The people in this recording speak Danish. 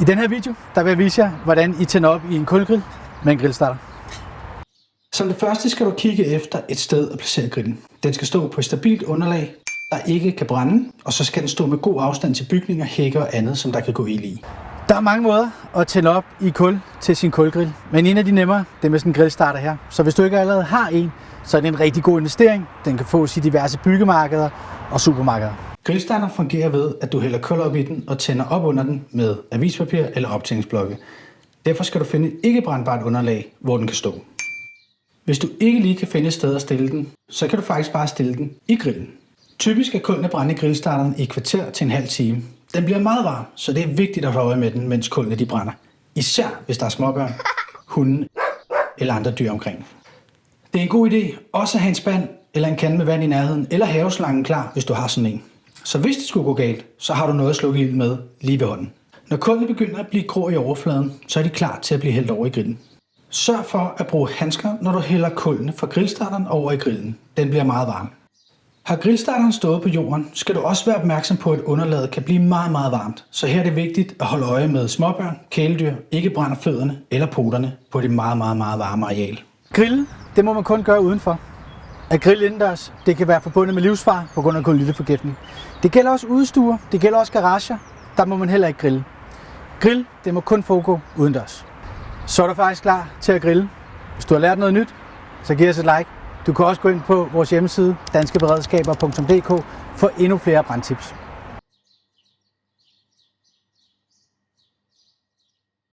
I den her video, der vil jeg vise jer, hvordan I tænder op i en kulgrill med en grillstarter. Som det første skal du kigge efter et sted at placere grillen. Den skal stå på et stabilt underlag, der ikke kan brænde, og så skal den stå med god afstand til bygninger, hække og andet, som der kan gå ild i. Der er mange måder at tænde op i kul til sin kulgrill, men en af de nemmere, det er med sådan en grillstarter her. Så hvis du ikke allerede har en, så er det en rigtig god investering. Den kan fås i diverse byggemarkeder og supermarkeder. Grillstarter fungerer ved, at du hælder kul op i den og tænder op under den med avispapir eller optændingsblokke. Derfor skal du finde et ikke brændbart underlag, hvor den kan stå. Hvis du ikke lige kan finde et sted at stille den, så kan du faktisk bare stille den i grillen. Typisk er kullene brænde i grillstarteren i et kvarter til en halv time. Den bliver meget varm, så det er vigtigt at holde øje med den, mens kullene de brænder. Især hvis der er småbørn, hunde eller andre dyr omkring. Det er en god idé også at have en spand eller en kande med vand i nærheden, eller haveslangen klar, hvis du har sådan en. Så hvis det skulle gå galt, så har du noget at slukke ilden med lige ved hånden. Når kullene begynder at blive grå i overfladen, så er de klar til at blive hældt over i grillen. Sørg for at bruge handsker, når du hælder kullene fra grillstarteren over i grillen. Den bliver meget varm. Har grillstarteren stået på jorden, skal du også være opmærksom på, at underlaget kan blive meget, meget varmt. Så her er det vigtigt at holde øje med småbørn, kæledyr, ikke brænder fødderne eller poterne på det meget, meget, meget varme areal. Grillen, det må man kun gøre udenfor. At grille indendørs, det kan være forbundet med livsfare på grund af kulilteforgiftning. Det gælder også udestuer, det gælder også garager, der må man heller ikke grille. Grill, det må kun foregå udendørs. Så er du faktisk klar til at grille. Hvis du har lært noget nyt, så giv os et like. Du kan også gå ind på vores hjemmeside danskeberedskaber.dk for endnu flere brandtips.